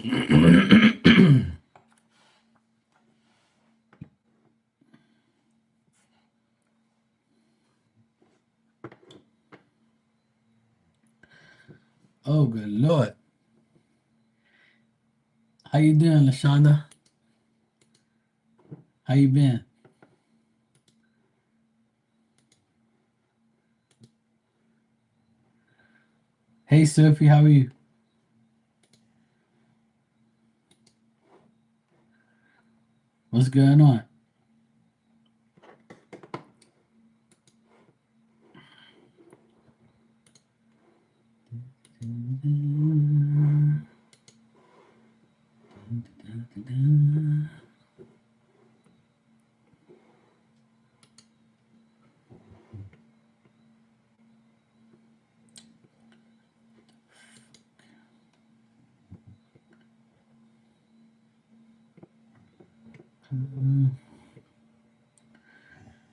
Oh, good Lord. How you doing, Lashonda? How you been? Hey, Sophie, how are you? What's going on?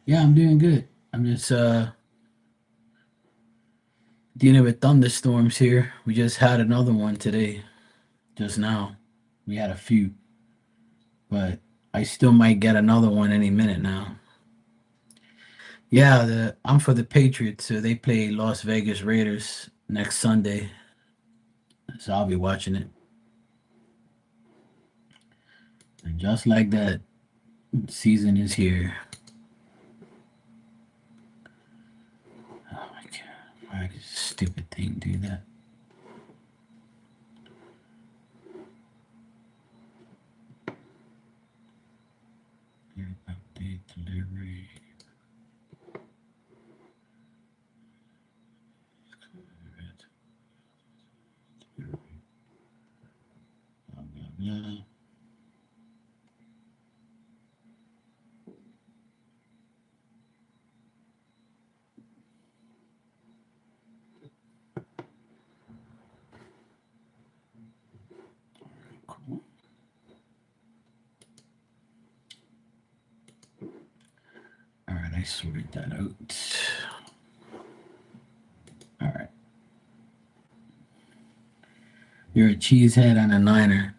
Yeah, I'm doing good. I'm just dealing with thunderstorms here. We just had another one today, just now. We had a few, but I still might get another one any minute now. Yeah, I'm for the Patriots, so they play Las Vegas Raiders next Sunday, so I'll be watching it. And just like that, season is here. Oh my god, why does this stupid thing do that? Update delivery. Blah, blah, blah. Cool. All right, I sorted that out. All right. You're a cheesehead and a Niner.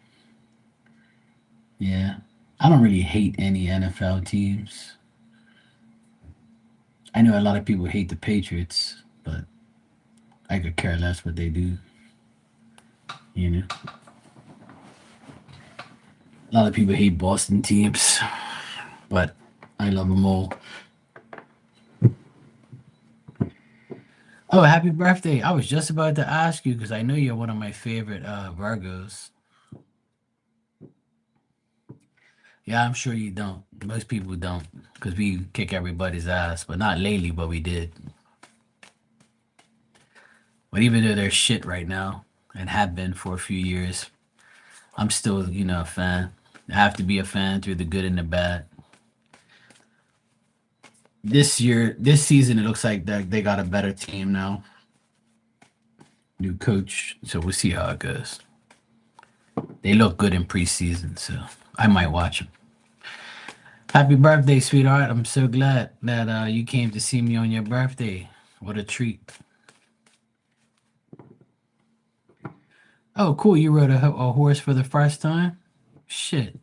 Yeah. I don't really hate any NFL teams. I know a lot of people hate the Patriots, but I could care less what they do. You know, a lot of people hate Boston teams, but I love them all. Oh, happy birthday! I was just about to ask you because I know you're one of my favorite Virgos. Yeah, I'm sure you don't. Most people don't because we kick everybody's ass, but not lately, but we did. But even though they're shit right now and have been for a few years, I'm still, a fan. I have to be a fan through the good and the bad. This season, it looks like that they got a better team now, new coach. So we'll see how it goes. They look good in preseason, so I might watch them. Happy birthday, sweetheart! I'm so glad that you came to see me on your birthday. What a treat! Oh, cool! You rode a horse for the first time. Shit.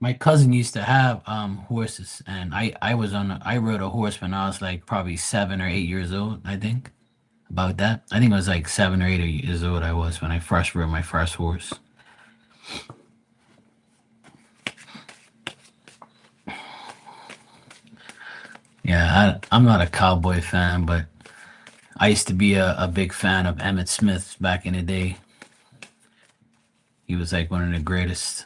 My cousin used to have horses, and I rode a horse when I was like probably 7 or 8 years old. I think about that. I think I was like 7 or 8 years old. I was when I first rode my first horse. Yeah, I'm not a cowboy fan, but I used to be a big fan of Emmett Smith back in the day. He was like one of the greatest.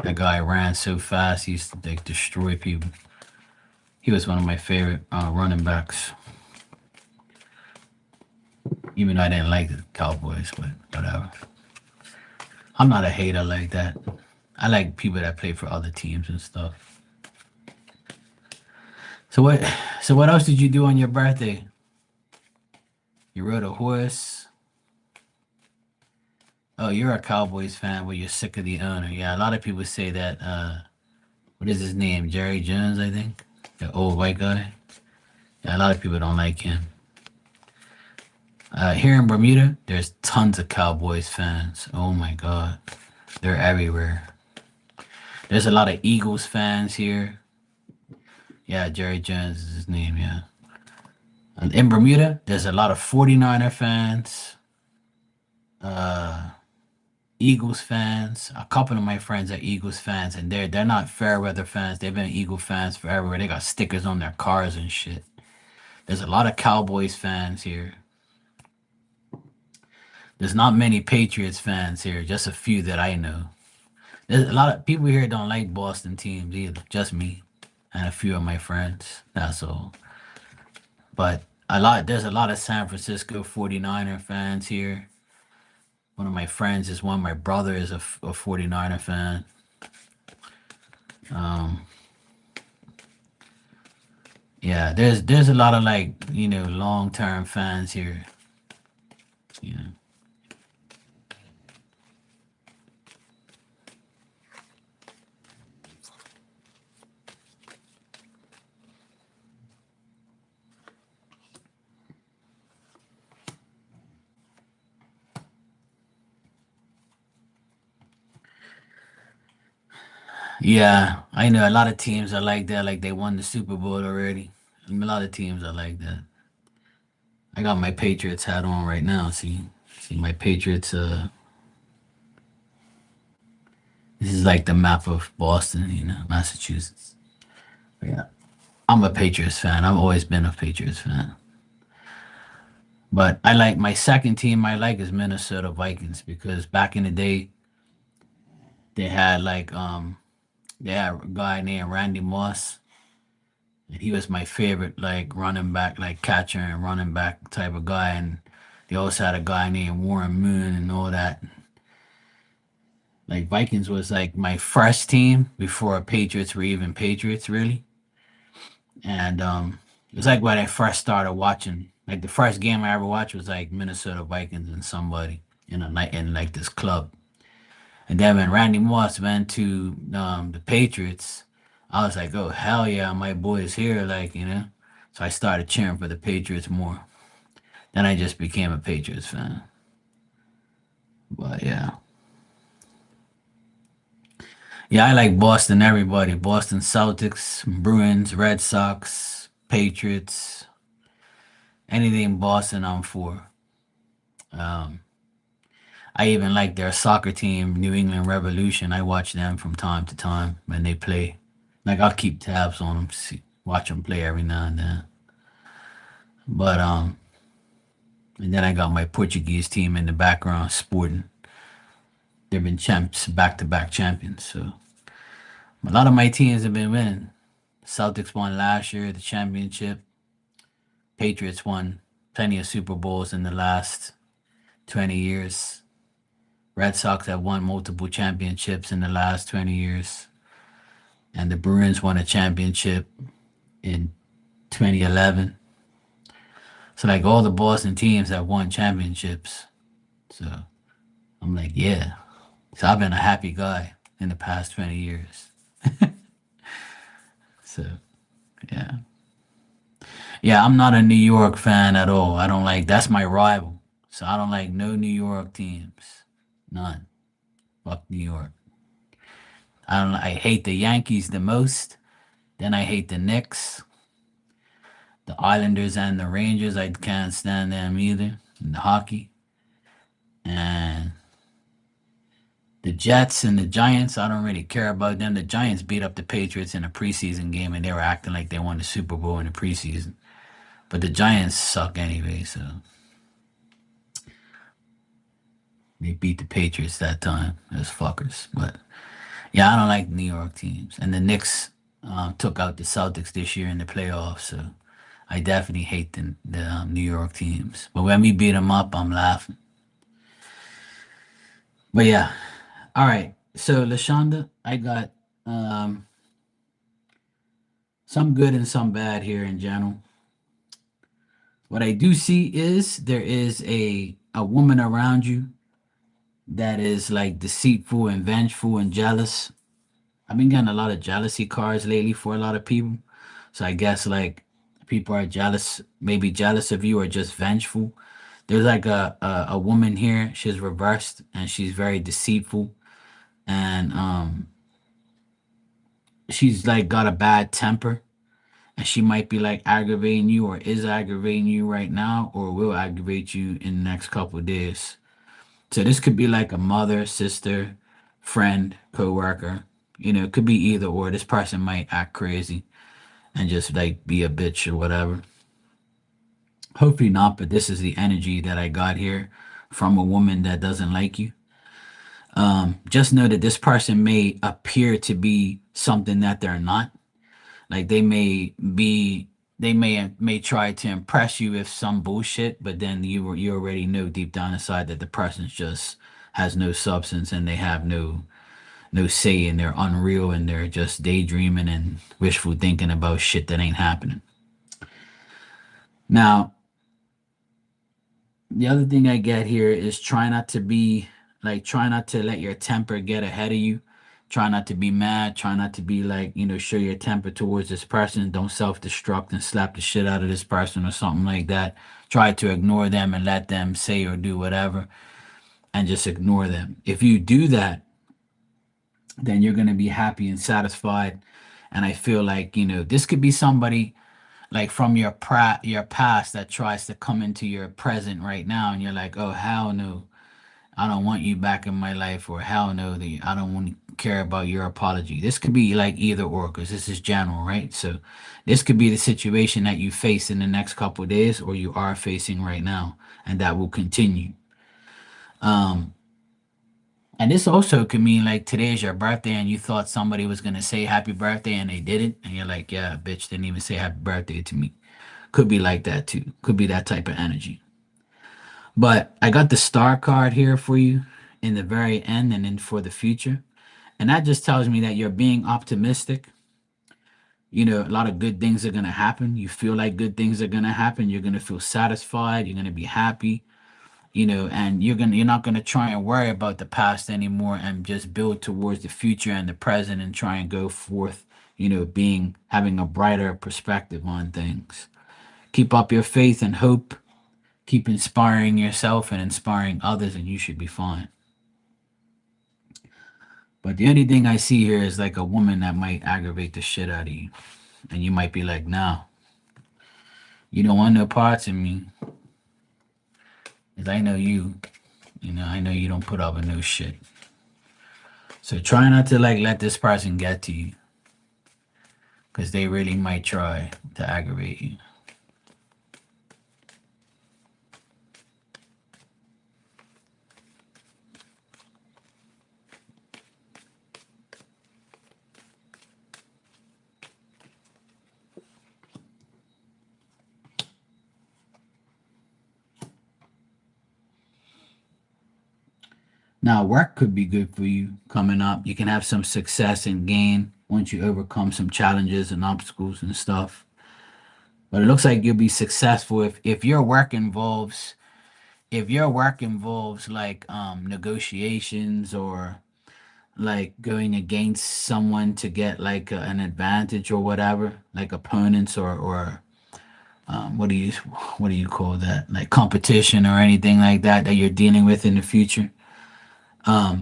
That guy ran so fast, he used to like destroy people. He was one of my favorite running backs. Even though I didn't like the Cowboys, but whatever. I'm not a hater like that. I like people that play for other teams and stuff. So what? So what else did you do on your birthday? You rode a horse. Oh, you're a Cowboys fan, but you're sick of the owner. Yeah, a lot of people say that. What is his name? Jerry Jones, I think. The old white guy. Yeah, a lot of people don't like him. Here in Bermuda, there's tons of Cowboys fans. Oh my God, they're everywhere. There's a lot of Eagles fans here. Yeah, Jerry Jones is his name. Yeah. And in Bermuda, there's a lot of 49er fans, uh, Eagles fans. A couple of my friends are Eagles fans, and they're not fair weather fans. They've been Eagle fans forever. They got stickers on their cars and shit. There's a lot of Cowboys fans here. There's not many Patriots fans here, just a few that I know. There's a lot of people here don't like Boston teams either, just me and a few of my friends. That's all. But there's a lot of San Francisco 49er fans here. One of my friends is one. My brother is a 49er fan. Um, yeah, there's a lot of like, long term fans here. You know. Yeah, I know a lot of teams are like that, like they won the Super Bowl already. A lot of teams are like that. I got my Patriots hat on right now. See my Patriots. This is like the map of Boston, Massachusetts. Yeah, I'm a Patriots fan. I've always been a Patriots fan. But I like my second team. I like is Minnesota Vikings because back in the day they had they had a guy named Randy Moss, and he was my favorite like running back, like catcher and running back type of guy. And they also had a guy named Warren Moon and all that. Like Vikings was like my first team before Patriots were even Patriots, really. And it was like when I first started watching. Like the first game I ever watched was like Minnesota Vikings and somebody in a night in like this club. And then when Randy Moss went to the Patriots, I was like, oh hell yeah, my boy is here, So I started cheering for the Patriots more. Then I just became a Patriots fan. But yeah. Yeah, I like Boston, everybody. Boston Celtics, Bruins, Red Sox, Patriots, anything Boston I'm for. Um, I even like their soccer team, New England Revolution. I watch them from time to time when they play. Like I'll keep tabs on them, watch them play every now and then. But and then I got my Portuguese team in the background, Sporting. They've been champs, back-to-back champions. So a lot of my teams have been winning. Celtics won last year, the championship. Patriots won plenty of Super Bowls in the last 20 years. Red Sox have won multiple championships in the last 20 years. And the Bruins won a championship in 2011. So, like, all the Boston teams have won championships. So, I'm like, yeah. So, I've been a happy guy in the past 20 years. So, yeah. Yeah, I'm not a New York fan at all. I don't like, that's my rival. So, I don't like no New York teams. None. Fuck New York. I hate the Yankees the most. Then I hate the Knicks, the Islanders, and the Rangers. I can't stand them either. In the hockey. And the Jets and the Giants, I don't really care about them. The Giants beat up the Patriots in a preseason game and they were acting like they won the Super Bowl in the preseason. But the Giants suck anyway, so they beat the Patriots that time. Those fuckers. But yeah, I don't like New York teams. And the Knicks took out the Celtics this year in the playoffs, so I definitely hate the New York teams. But when we beat them up, I'm laughing. But yeah, all right. So Lashonda, I got um, some good and some bad here in general. What I do see is there is a woman around you that is like deceitful and vengeful and jealous. I've been getting a lot of jealousy cards lately for a lot of people. So I guess like people are jealous, maybe jealous of you or just vengeful. There's like a woman here. She's reversed and she's very deceitful, and she's like got a bad temper, and she might be like aggravating you or is aggravating you right now or will aggravate you in the next couple of days. So this could be like a mother, sister, friend, coworker. It could be either or. This person might act crazy and just like be a bitch or whatever. Hopefully not, but this is the energy that I got here from a woman that doesn't like you. Just know that this person may appear to be something that they're not. Like they may try to impress you with some bullshit, but then you already know deep down inside that the person just has no substance and they have no say and they're unreal and they're just daydreaming and wishful thinking about shit that ain't happening. Now, the other thing I get here is try not to let your temper get ahead of you. Try not to be mad. Try not to be like, show your temper towards this person. Don't self destruct and slap the shit out of this person or something like that. Try to ignore them and let them say or do whatever and just ignore them. If you do that, then you're going to be happy and satisfied. And I feel like, this could be somebody like from your past that tries to come into your present right now and you're like, oh hell no, I don't want you back in my life, or hell no, I don't want to care about your apology. This could be like either or, because this is general, right? So this could be the situation that you face in the next couple of days, or you are facing right now, and that will continue. Um, and this also could mean like today is your birthday, and you thought somebody was gonna say happy birthday, and they didn't, and you're like, yeah, bitch, didn't even say happy birthday to me. Could be like that too. Could be that type of energy. But I got the star card here for you in the very end and then for the future. And that just tells me that you're being optimistic. A lot of good things are going to happen. You feel like good things are going to happen. You're going to feel satisfied. You're going to be happy, and you're not going to try and worry about the past anymore and just build towards the future and the present and try and go forth, having a brighter perspective on things. Keep up your faith and hope. Keep inspiring yourself and inspiring others, and you should be fine. But the only thing I see here is like a woman that might aggravate the shit out of you. And you might be like, no, you don't want no parts of me. Because I know you. I know you don't put up with no shit. So try not to like let this person get to you. Because they really might try to aggravate you. Now, work could be good for you coming up. You can have some success and gain once you overcome some challenges and obstacles and stuff. But it looks like you'll be successful if your work involves like negotiations or like going against someone to get like an advantage or whatever, like opponents or what do you call that? Like competition or anything like that that you're dealing with in the future.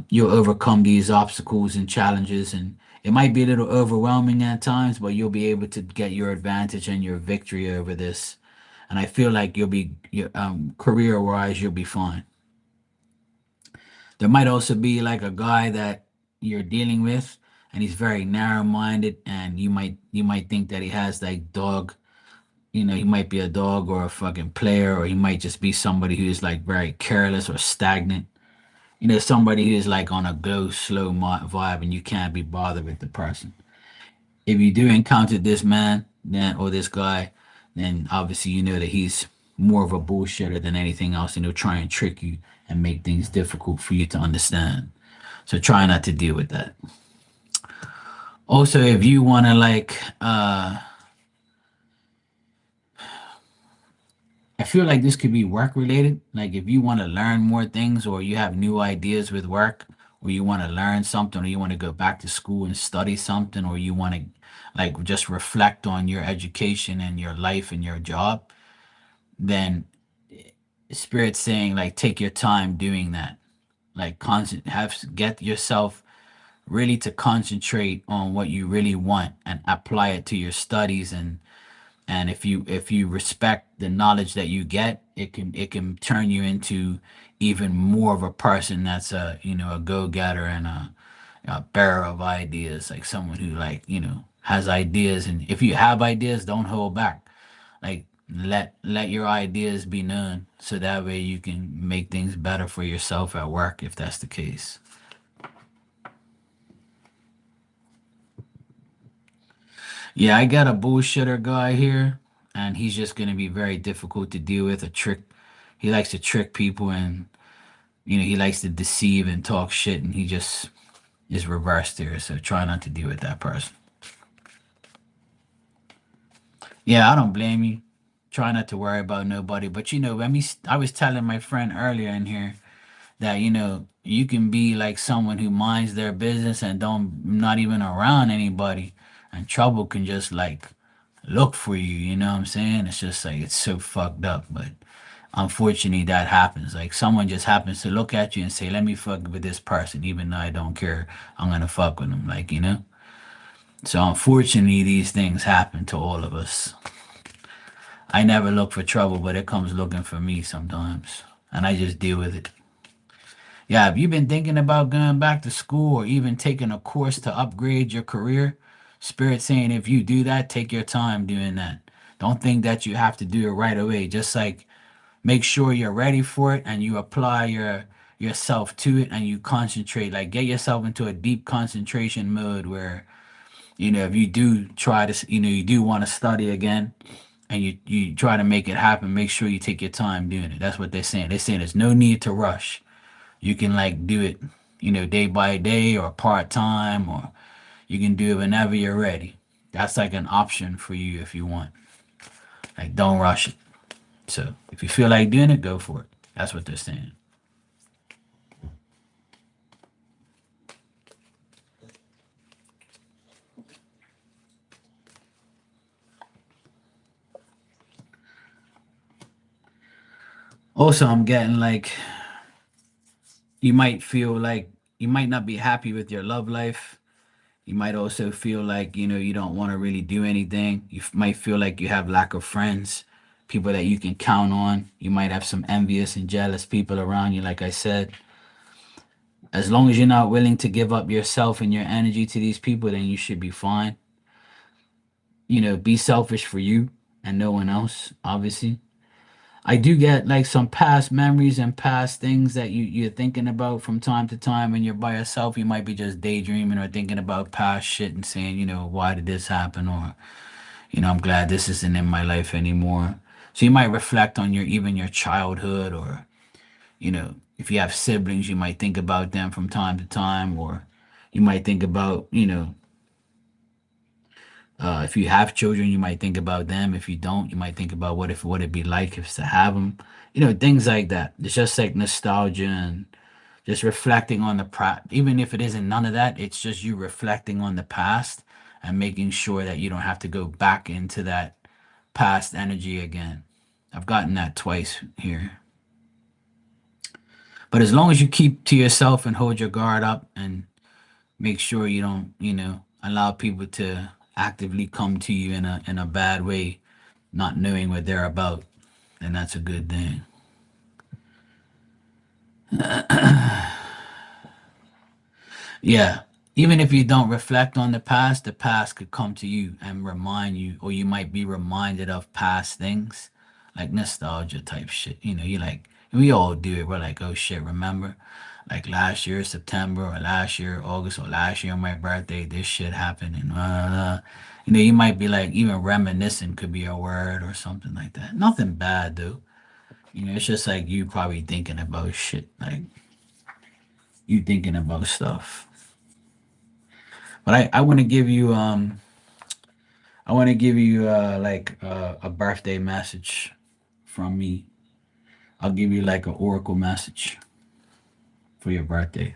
You'll overcome these obstacles and challenges, and it might be a little overwhelming at times, but you'll be able to get your advantage and your victory over this. And I feel like career wise, you'll be fine. There might also be like a guy that you're dealing with, and he's very narrow-minded, and you might think that he has like dog. He might be a dog or a fucking player, or he might just be somebody who is like very careless or stagnant. Somebody who's like on a go slow vibe, and you can't be bothered with the person. If you do encounter this man, then or this guy, then obviously you know that he's more of a bullshitter than anything else, and he'll try and trick you and make things difficult for you to understand. So try not to deal with that. Also, if you want to like, I feel like this could be work related. Like if you want to learn more things, or you have new ideas with work, or you want to learn something, or you want to go back to school and study something, or you want to like just reflect on your education and your life and your job, then Spirit saying like take your time doing that. Like get yourself really to concentrate on what you really want and apply it to your studies, and if you respect the knowledge that you get, it can turn you into even more of a person that's a go-getter and a bearer of ideas, like someone who like has ideas. And if you have ideas, don't hold back. Like let your ideas be known, so that way you can make things better for yourself at work if that's the case. Yeah, I got a bullshitter guy here, and he's just gonna be very difficult to deal with. A trick, he likes to trick people, and he likes to deceive and talk shit, and he just is reversed there. So try not to deal with that person. Yeah, I don't blame you. Try not to worry about nobody. But I was telling my friend earlier in here that you can be like someone who minds their business and don't not even around anybody, and trouble can just like look for you. You know what I'm saying? It's just like it's so fucked up, but unfortunately that happens. Like someone just happens to look at you and say, "Let me fuck with this person," even though I don't care. I'm gonna fuck with them, like. So unfortunately, these things happen to all of us. I never look for trouble, but it comes looking for me sometimes, and I just deal with it. Yeah, have you been thinking about going back to school or even taking a course to upgrade your career? Spirit saying if you do that, take your time doing that. Don't think that you have to do it right away. Just like make sure you're ready for it and you apply yourself to it and you concentrate. Like get yourself into a deep concentration mode where if you do try to you do want to study again and you try to make it happen, make sure you take your time doing it. That's what they're saying there's no need to rush. You can like do it day by day or part-time, or you can do it whenever you're ready. That's like an option for you if you want. Like don't rush it. So if you feel like doing it, go for it. That's what they're saying. Also, I'm getting like you might feel like you might not be happy with your love life. You might also feel like, you don't want to really do anything. Might feel like you have lack of friends, people that you can count on. You might have some envious and jealous people around you, like I said. As long as you're not willing to give up yourself and your energy to these people, then you should be fine. Be selfish for you and no one else, obviously. I do get like some past memories and past things that you're thinking about from time to time when you're by yourself. You might be just daydreaming or thinking about past shit and saying, why did this happen? Or, I'm glad this isn't in my life anymore. So you might reflect on your childhood, or, if you have siblings, you might think about them from time to time, or you might think about, if you have children, you might think about them. If you don't, you might think about what it'd be like if to have them. Things like that. It's just like nostalgia and just reflecting on even if it isn't none of that, it's just you reflecting on the past and making sure that you don't have to go back into that past energy again. I've gotten that twice here. But as long as you keep to yourself and hold your guard up and make sure you don't, allow people to actively come to you in a bad way, not knowing what they're about, then that's a good thing. Yeah. Even if you don't reflect on the past could come to you and remind you, or you might be reminded of past things, like nostalgia type shit. You like, we all do it. We're like, oh shit, remember? Like last year, September, or last year, August, or last year, on my birthday, this shit happened. And, you might be like, even reminiscing could be a word or something like that. Nothing bad, though. It's just like you probably thinking about shit. Like, you thinking about stuff. But I want to give you like a birthday message from me. I'll give you like an oracle message for your birthday.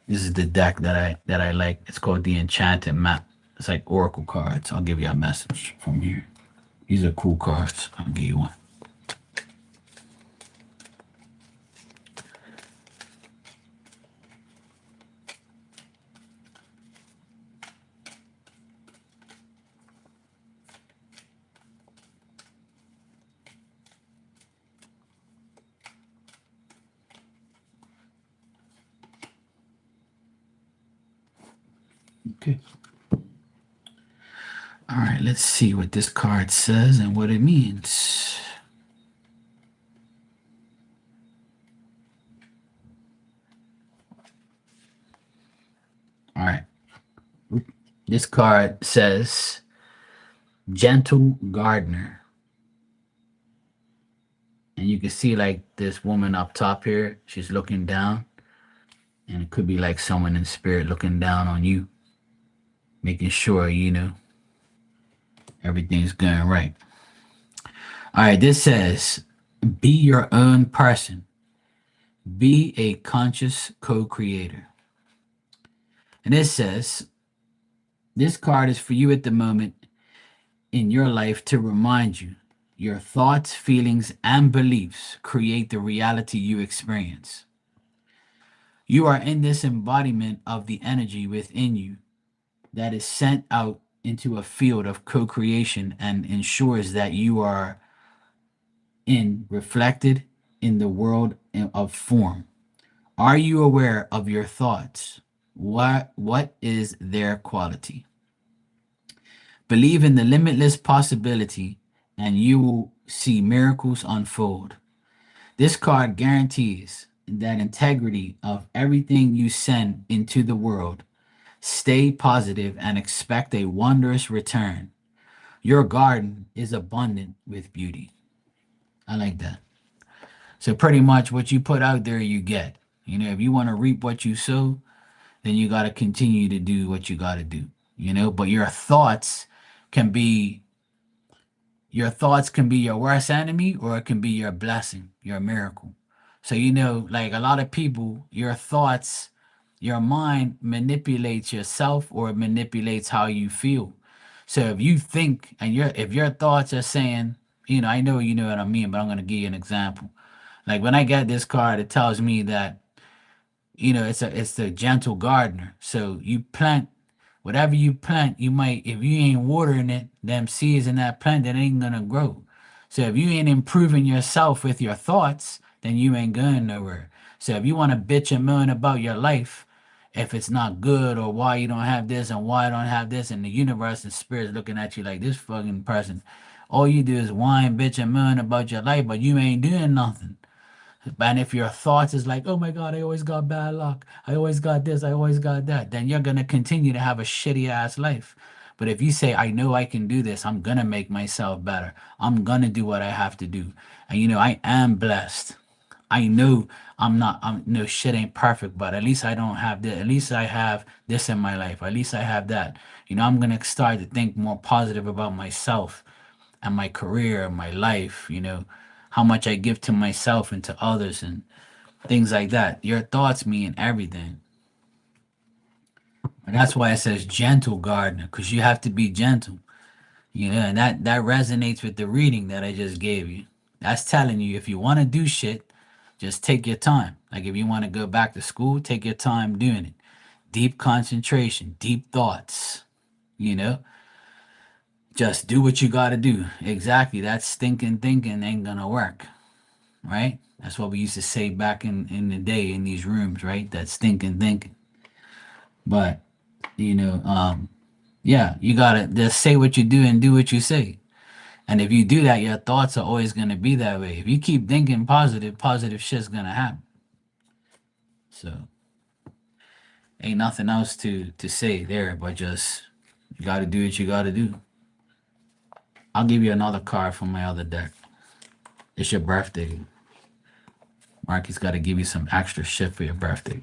This is the deck that I like. It's called the Enchanted Map. It's like oracle cards. I'll give you a message from here. These are cool cards. I'll give you one. Okay. All right, let's see what this card says and what it means. All right. This card says Gentle Gardener. And you can see like this woman up top here, she's looking down. And it could be like someone in spirit looking down on you, making sure, everything's going right. All right, this says, be your own person. Be a conscious co-creator. And it says, this card is for you at the moment in your life to remind you your thoughts, feelings, and beliefs create the reality you experience. You are in this embodiment of the energy within you that is sent out into a field of co-creation and ensures that you are in reflected in the world of form. Are you aware of your thoughts? What is their quality? Believe in the limitless possibility and you will see miracles unfold. This card guarantees that integrity of everything you send into the world. Stay positive and expect a wondrous return. Your garden is abundant with beauty. I like that. So pretty much what you put out there, you get. If you want to reap what you sow, then you got to continue to do what you got to do. But can be your thoughts can be your worst enemy or it can be your blessing, your miracle. So like a lot of people, your thoughts, your mind manipulates yourself or it manipulates how you feel. So if you think and if your thoughts are saying, I know you know what I mean, but I'm gonna give you an example. Like when I get this card, it tells me that it's the gentle gardener. So you plant whatever you plant, you might if you ain't watering it, them seeds in that plant that ain't gonna grow. So if you ain't improving yourself with your thoughts, then you ain't going nowhere. So if you want to bitch and moan about your life, if it's not good or why you don't have this and why I don't have this, and the universe and spirit's looking at you like this fucking person, all you do is whine, bitch, and moan about your life, but you ain't doing nothing. And if your thoughts is like, oh my God, I always got bad luck. I always got this. I always got that. Then you're going to continue to have a shitty ass life. But if you say, I know I can do this, I'm going to make myself better. I'm going to do what I have to do. And I am blessed. I know no shit ain't perfect, but at least I don't have this. At least I have this in my life. At least I have that. I'm going to start to think more positive about myself and my career and my life, how much I give to myself and to others and things like that. Your thoughts mean everything. And that's why it says gentle gardener, because you have to be gentle. And that resonates with the reading that I just gave you. That's telling you if you want to do shit, just take your time. Like if you want to go back to school, take your time doing it. Deep concentration, deep thoughts, you know? Just do what you got to do. Exactly. That stinking thinking ain't going to work, right? That's what we used to say back in the day in these rooms, right? That stinking thinking. But, yeah, you got to just say what you do and do what you say. And if you do that, your thoughts are always going to be that way. If you keep thinking positive shit's going to happen. So, ain't nothing else to say there, but just you got to do what you got to do. I'll give you another card from my other deck. It's your birthday. Marky's got to give you some extra shit for your birthday.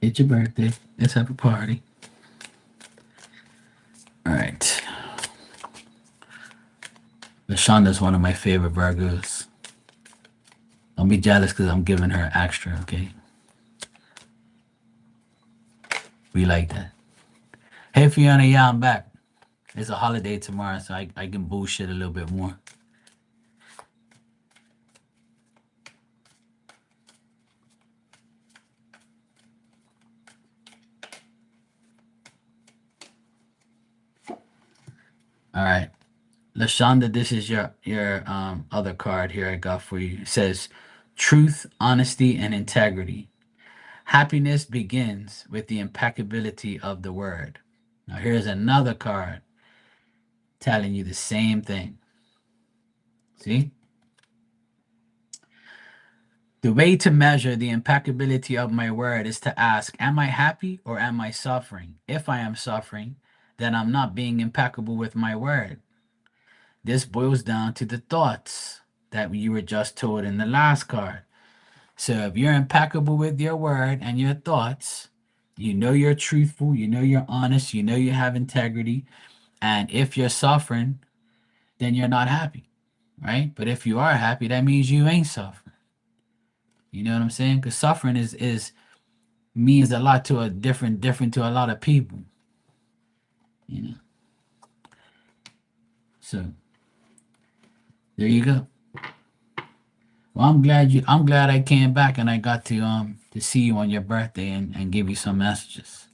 It's your birthday. Let's have a party. All right. LaShonda's one of my favorite Virgos. Don't be jealous because I'm giving her extra, okay? We like that. Hey Fiona, yeah, I'm back. It's a holiday tomorrow, so I can bullshit a little bit more. All right. Lashonda, this is your other card here I got for you. It says truth, honesty, and integrity. Happiness begins with the impeccability of the word. Now here's another card telling you the same thing. See? The way to measure the impeccability of my word is to ask, am I happy or am I suffering? If I am suffering, then I'm not being impeccable with my word. This boils down to the thoughts that you were just told in the last card. So if you're impeccable with your word and your thoughts, you know you're truthful, you know you're honest, you know you have integrity. And if you're suffering, then you're not happy, right? But if you are happy, that means you ain't suffering. You know what I'm saying? Because suffering is means a lot to a different to a lot of people. You know. So there you go. Well, I'm glad I came back and I got to see you on your birthday and give you some messages.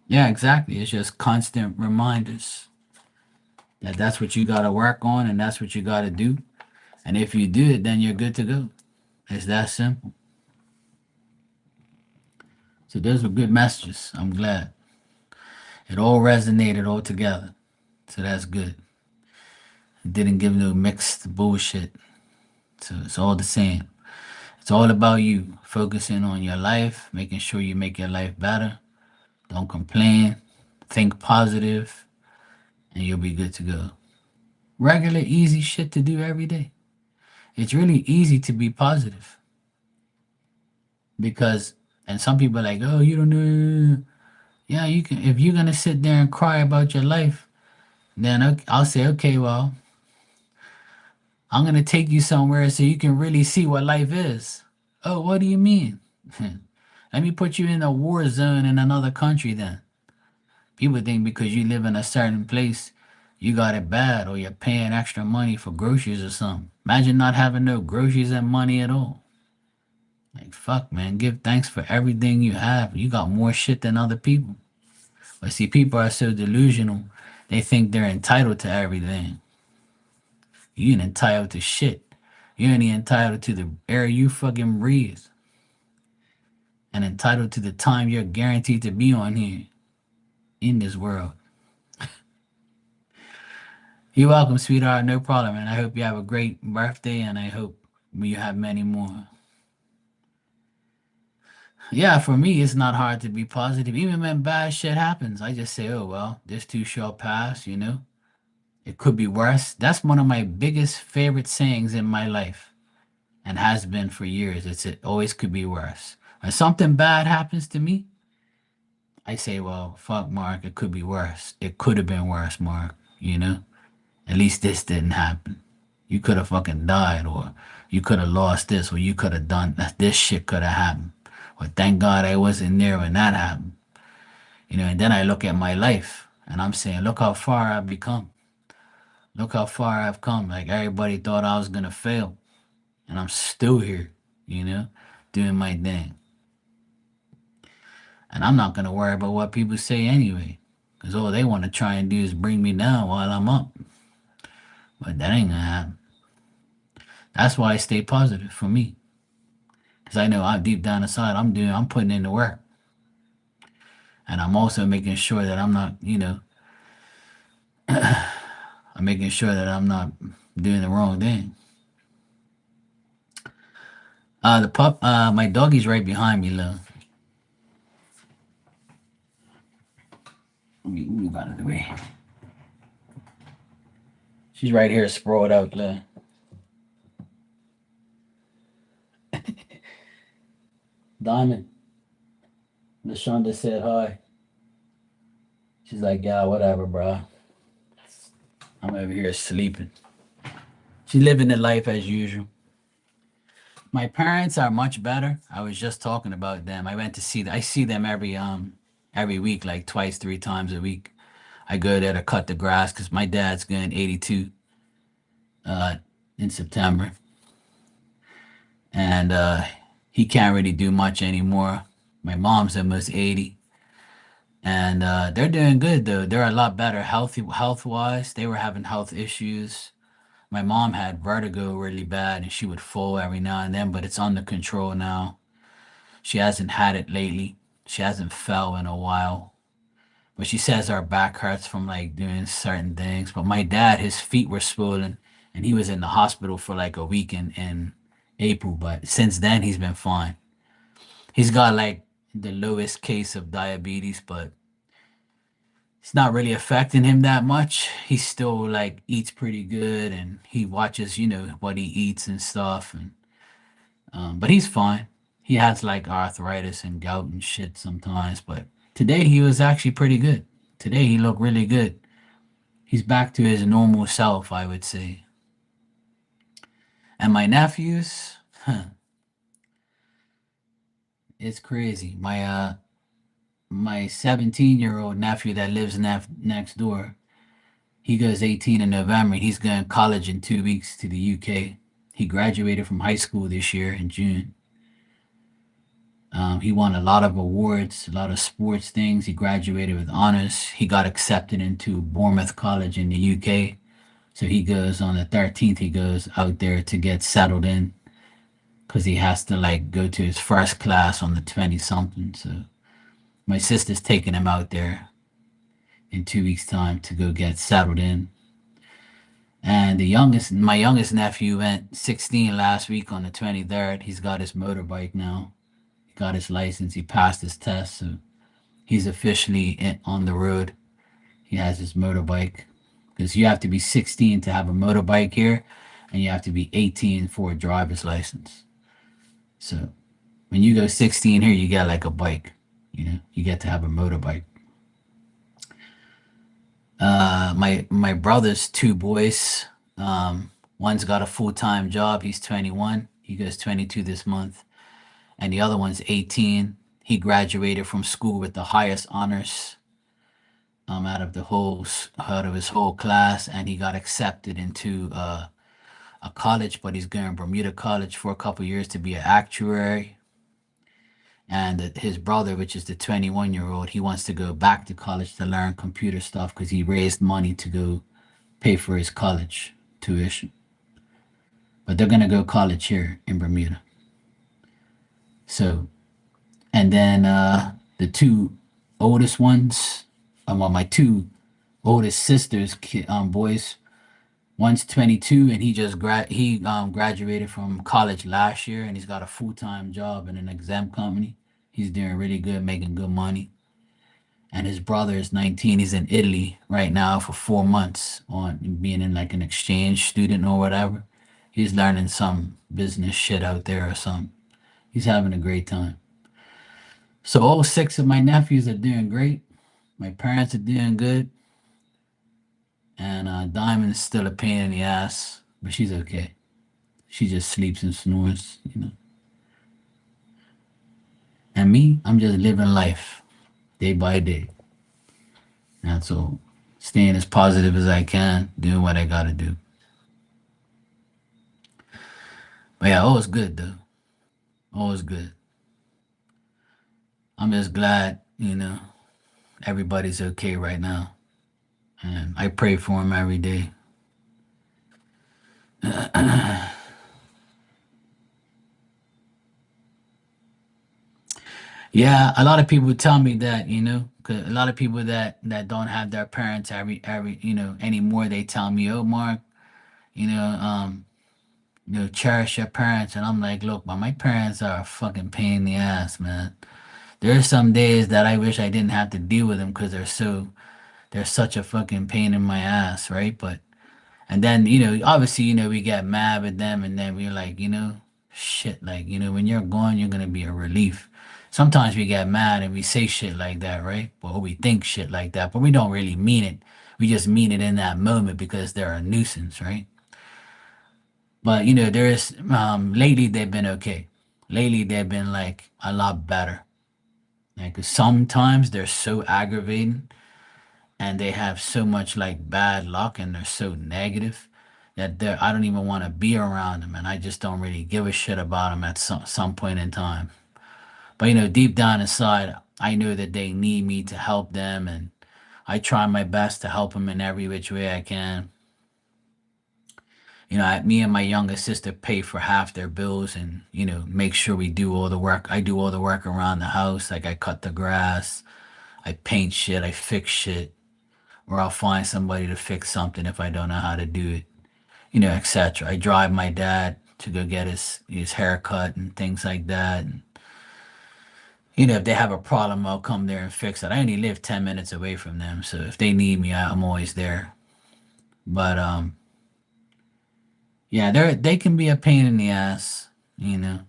Yeah, exactly. It's just constant reminders that that's what you got to work on and that's what you got to do. And if you do it, then you're good to go. It's that simple. So those were good messages. I'm glad. It all resonated all together. So that's good. It didn't give no mixed bullshit. So it's all the same. It's all about you focusing on your life, making sure you make your life better. Don't complain. Think positive, and you'll be good to go. Regular, easy shit to do every day. It's really easy to be positive because, and some people are like, oh, you don't know. Yeah, you can. If you're gonna sit there and cry about your life, then I'll say, okay, well, I'm gonna take you somewhere so you can really see what life is. Oh, what do you mean? Let me put you in a war zone in another country then. People think because you live in a certain place, you got it bad or you're paying extra money for groceries or something. Imagine not having no groceries and money at all. Like, fuck, man, give thanks for everything you have. You got more shit than other people. But see, people are so delusional, they think they're entitled to everything. You ain't entitled to shit. You ain't entitled to the air you fucking breathe. And entitled to the time you're guaranteed to be on here in this world. You're welcome, sweetheart. No problem. And I hope you have a great birthday and I hope you have many more. Yeah, for me, it's not hard to be positive. Even when bad shit happens, I just say, oh, well, this too shall pass, you know? It could be worse. That's one of my biggest favorite sayings in my life and has been for years. It always could be worse. When something bad happens to me, I say, well, fuck, Mark, it could be worse. It could have been worse, Mark, you know? At least this didn't happen. You could have fucking died, or you could have lost this, or you could have done that. This shit could have happened. But thank God I wasn't there when that happened. You know, and then I look at my life and I'm saying, look how far I've become. Look how far I've come. Like everybody thought I was gonna fail. And I'm still here, you know, doing my thing. And I'm not gonna worry about what people say anyway. Because all they want to try and do is bring me down while I'm up. But that ain't gonna happen. That's why I stay positive for me. Because I know I'm deep down inside, I'm putting in the work. And I'm also making sure that I'm not, you know, I'm making sure that I'm not doing the wrong thing. My doggy's right behind me, love. Let me move out of the way. She's right here, sprawled out, love. Diamond, Lashonda said hi. She's like, yeah, whatever, bro. I'm over here sleeping. She's living the life as usual. My parents are much better. I was just talking about them. I went to see I see them every week, like twice, three times a week. I go there to cut the grass because my dad's going 82 uh in September, and he can't really do much anymore. My mom's almost 80, and they're doing good though. They're a lot better health wise. They were having health issues. My mom had vertigo really bad, and she would fall every now and then, but it's under control now. She hasn't had it lately. She hasn't fell in a while. But she says her back hurts from like doing certain things. But my dad, his feet were swollen and he was in the hospital for like a week in April. But since then, he's been fine. He's got like the lowest case of diabetes, but it's not really affecting him that much. He still like eats pretty good and he watches, what he eats and stuff. And but he's fine. He has like arthritis and gout and shit sometimes, but today he was actually pretty good. Today he looked really good. He's back to his normal self, I would say. And my nephews, it's crazy. My 17-year-old nephew that lives next door, he goes 18 in November. He's going to college in 2 weeks to the UK. He graduated from high school this year in June. He won a lot of awards, a lot of sports things. He graduated with honors. He got accepted into Bournemouth College in the UK. So he goes on the 13th, he goes out there to get settled in because he has to like go to his first class on the 20 something. So my sister's taking him out there in 2 weeks' time to go get settled in. And my youngest nephew went 16 last week on the 23rd. He's got his motorbike now. He got his license. He passed his test. So he's officially on the road. He has his motorbike because you have to be 16 to have a motorbike here, and you have to be 18 for a driver's license. So when you go 16 here, you get like a bike. You get to have a motorbike. My brother's two boys. One's got a full-time job. He's 21. He goes 22 this month, and the other one's 18. He graduated from school with the highest honors out of his whole class, and he got accepted into a college, but he's going to Bermuda College for a couple years to be an actuary. And his brother, which is the 21-year-old, he wants to go back to college to learn computer stuff because he raised money to go pay for his college tuition. But they're going to go college here in Bermuda. So, and then the two oldest ones, well, my two oldest sisters, boys, one's 22 and he graduated from college last year and he's got a full-time job in an exam company. He's doing really good, making good money. And his brother is 19. He's in Italy right now for 4 months on being in like an exchange student or whatever. He's learning some business shit out there or something. He's having a great time. So all six of my nephews are doing great. My parents are doing good. And Diamond's still a pain in the ass, but she's okay. She just sleeps and snores. And me, I'm just living life day by day. That's all. Staying as positive as I can, doing what I gotta do. But yeah, all is good though. All is good. I'm just glad, everybody's okay right now. And I pray for them every day. Yeah, a lot of people tell me that, 'cause a lot of people that don't have their parents anymore, they tell me, "Oh, Mark, you know, um, cherish your parents." And I'm like, "Look, my parents are a fucking pain in the ass, man. There's some days that I wish I didn't have to deal with them because they're such a fucking pain in my ass, right? But and then, obviously, we get mad with them and then we're like, shit, like, when you're gone, you're gonna be a relief. Sometimes we get mad and we say shit like that, right? Or we think shit like that, but we don't really mean it. We just mean it in that moment because they're a nuisance, right? But there's lately they've been okay. Lately they've been like a lot better. Like 'cause sometimes they're so aggravating and they have so much like bad luck and they're so negative that I don't even want to be around them and I just don't really give a shit about them at some point in time. But deep down inside, I know that they need me to help them and I try my best to help them in every which way I can. Me and my younger sister pay for half their bills and, make sure we do all the work. I do all the work around the house. Like I cut the grass, I paint shit, I fix shit, or I'll find somebody to fix something if I don't know how to do it, etc. I drive my dad to go get his hair cut and things like that. And, if they have a problem, I'll come there and fix it. I only live 10 minutes away from them. So if they need me, I'm always there. But, yeah, they can be a pain in the ass, and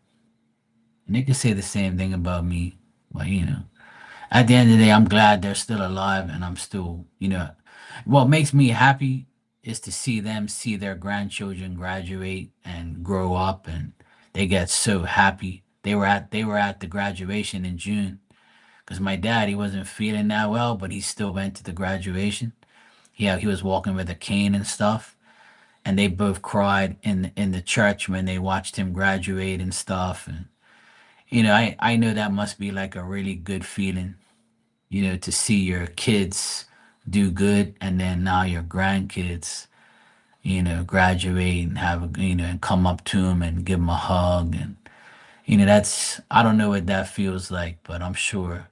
they can say the same thing about me. But, at the end of the day, I'm glad they're still alive and I'm still, what makes me happy is to see them see their grandchildren graduate and grow up and they get so happy. They were at the graduation in June because my dad he wasn't feeling that well, but he still went to the graduation. Yeah, he was walking with a cane and stuff, and they both cried in the church when they watched him graduate and stuff. And I know that must be like a really good feeling, to see your kids do good and then now your grandkids, graduate and and come up to them and give them a hug. And, I don't know what that feels like, but I'm sure,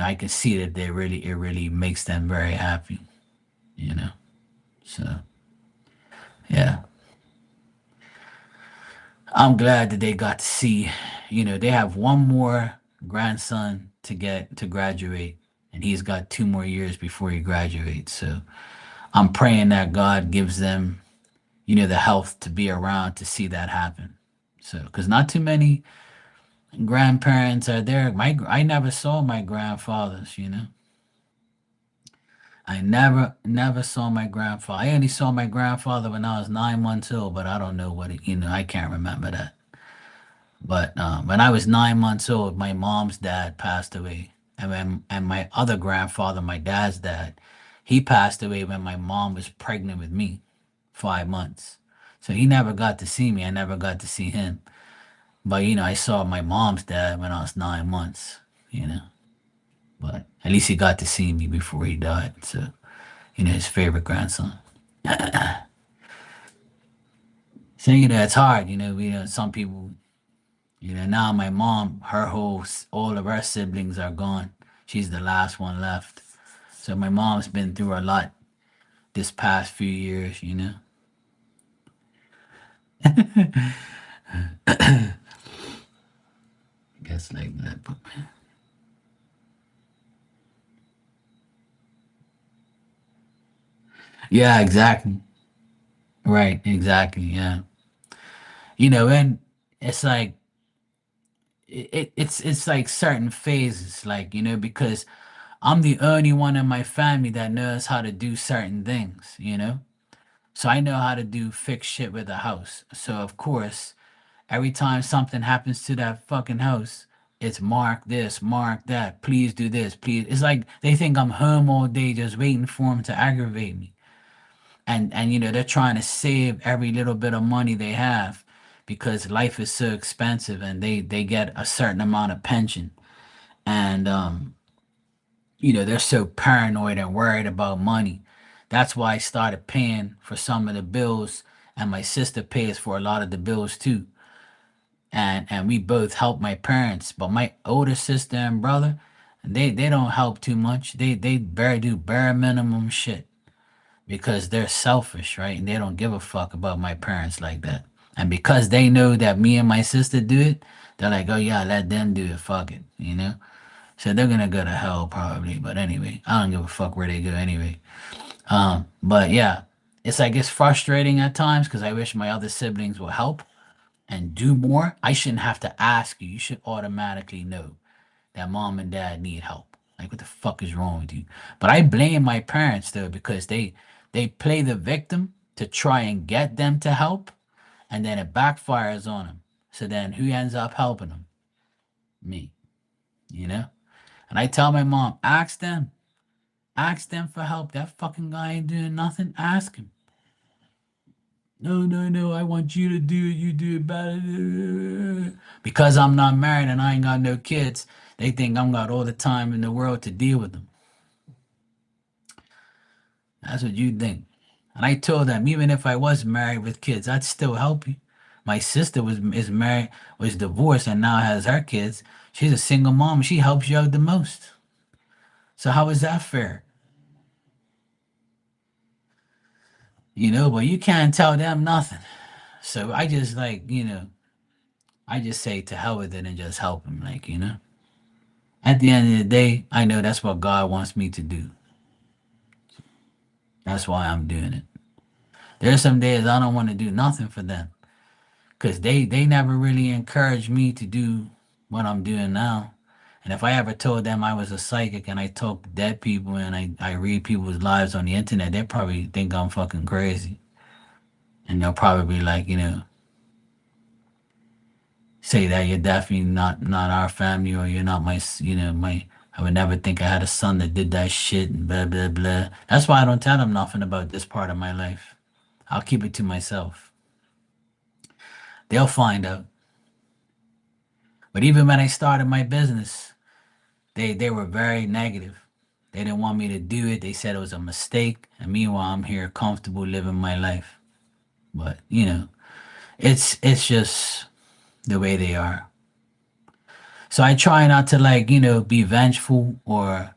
I can see that it really makes them very happy, you know? So, yeah. I'm glad that they got to see, they have one more grandson to get to graduate, and he's got 2 more years before he graduates. So I'm praying that God gives them, the health to be around to see that happen. So, because not too many grandparents are there. I never saw my grandfathers. I never saw my grandfather. I only saw my grandfather when I was 9 months old, but I don't know what I can't remember that. But when I was 9 months old, my mom's dad passed away, and my other grandfather, my dad's dad, he passed away when my mom was pregnant with me, 5 months. So he never got to see me. I never got to see him. But I saw my mom's dad when I was 9 months. You know, but at least he got to see me before he died. So his favorite grandson. So it's hard. Some people. Now my mom, all of her siblings are gone. She's the last one left. So my mom's been through a lot this past few years. I guess like that. But yeah, exactly. Right, exactly. Yeah. And it's like it's like certain phases, like, because I'm the only one in my family that knows how to do certain things. So I know how to do fix shit with a house. So of course, every time something happens to that fucking house, it's mark this, mark that. Please do this, please. It's like they think I'm home all day just waiting for them to aggravate me. And they're trying to save every little bit of money they have because life is so expensive and they get a certain amount of pension. And they're so paranoid and worried about money. That's why I started paying for some of the bills and my sister pays for a lot of the bills too, and we both help my parents. But my older sister and brother, they don't help too much. They bare do bare minimum shit because they're selfish, right? And they don't give a fuck about my parents like that. And because they know that me and my sister do it, they're like, oh yeah, let them do it. Fuck it. So they're gonna go to hell probably. But anyway, I don't give a fuck where they go anyway. But yeah, it's frustrating at times because I wish my other siblings would help and do more. I shouldn't have to ask you. You should automatically know that mom and dad need help. Like what the fuck is wrong with you? But I blame my parents though because they play the victim to try and get them to help. and then it backfires on him. So then who ends up helping him? Me, you know? And I tell my mom, ask them for help. That fucking guy ain't doing nothing. Ask him. No, no, no, I want you to do it. You do it better. Because I'm not married and I ain't got no kids, they think I'm got all the time in the world to deal with them. That's what you think. And I told them, even if I was married with kids, I'd still help you. My sister is married, was divorced, and now has her kids. She's a single mom. She helps you out the most. So how is that fair? But you can't tell them nothing. So I just I just say to hell with it and just help them, At the end of the day, I know that's what God wants me to do. That's why I'm doing it. There's some days I don't want to do nothing for them because they never really encouraged me to do what I'm doing now. And if I ever told them I was a psychic and I talk to dead people and I read people's lives on the internet, they probably think I'm fucking crazy. And they'll probably be like, say that you're definitely not our family or you're not my I would never think I had a son that did that shit and blah blah blah. That's why I don't tell them nothing about this part of my life. I'll keep it to myself. They'll find out. But even when I started my business, they were very negative. They didn't want me to do it. They said it was a mistake. And meanwhile, I'm here comfortable living my life. But it's just the way they are. So I try not to be vengeful or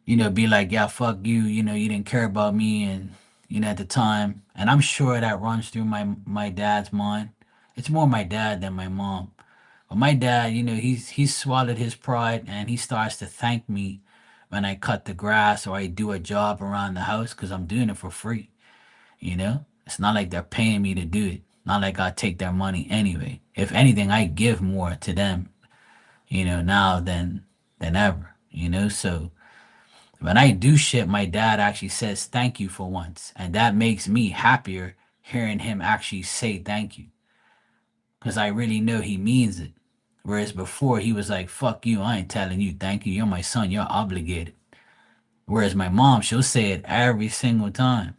be like, yeah, fuck you, you didn't care about me and at the time. And I'm sure that runs through my dad's mind. It's more my dad than my mom. But my dad, he's swallowed his pride and he starts to thank me when I cut the grass or I do a job around the house because I'm doing it for free, It's not like they're paying me to do it. Not like I take their money anyway. If anything, I give more to them, now than ever, So when I do shit, my dad actually says thank you for once. And that makes me happier hearing him actually say thank you. Because I really know he means it. Whereas before he was like, fuck you, I ain't telling you thank you. You're my son, you're obligated. Whereas my mom, she'll say it every single time.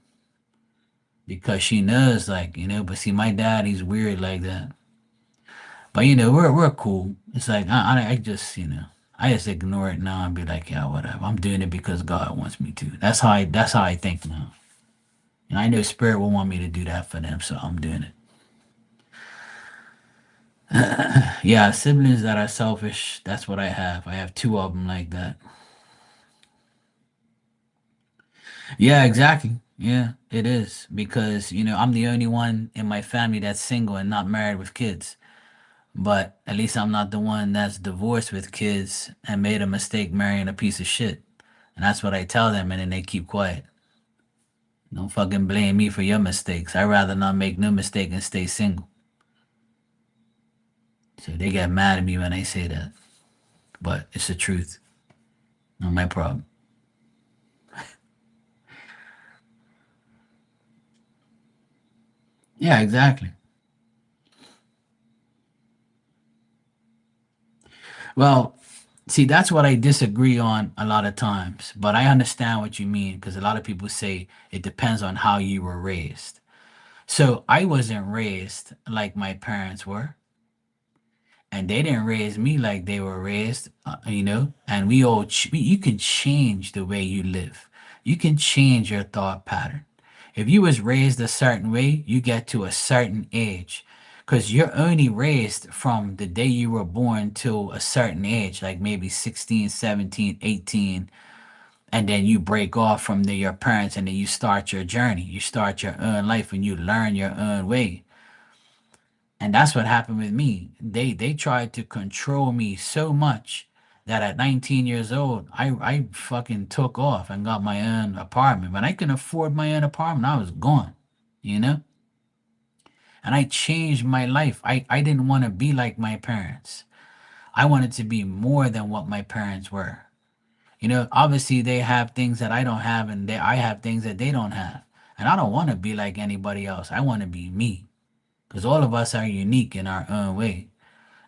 Because she knows, but see, my dad, he's weird like that. But we're cool. It's like I just I just ignore it now and be like, yeah, whatever. I'm doing it because God wants me to. That's how I think now. And I know Spirit will want me to do that for them, so I'm doing it. Yeah, siblings that are selfish. That's what I have. I have two of them like that. Yeah, exactly. Yeah, it is because I'm the only one in my family that's single and not married with kids. But at least I'm not the one that's divorced with kids and made a mistake marrying a piece of shit. And that's what I tell them, and then they keep quiet. Don't fucking blame me for your mistakes. I'd rather not make no mistake and stay single. So they get mad at me when I say that. But it's the truth. Not my problem. Yeah, exactly. Well, see, that's what I disagree on a lot of times. But I understand what you mean because a lot of people say it depends on how you were raised. So I wasn't raised like my parents were. And they didn't raise me like they were raised, and you can change the way you live. You can change your thought pattern. If you was raised a certain way, you get to a certain age because you're only raised from the day you were born till a certain age, like maybe 16, 17, 18, and then you break off from your parents and then you start your journey. You start your own life and you learn your own way. And that's what happened with me. They tried to control me so much that at 19 years old, I fucking took off and got my own apartment. When I couldn't afford my own apartment, I was gone, you know? And I changed my life. I didn't want to be like my parents. I wanted to be more than what my parents were. Obviously they have things that I don't have and I have things that they don't have. And I don't want to be like anybody else. I want to be me. because all of us are unique in our own way.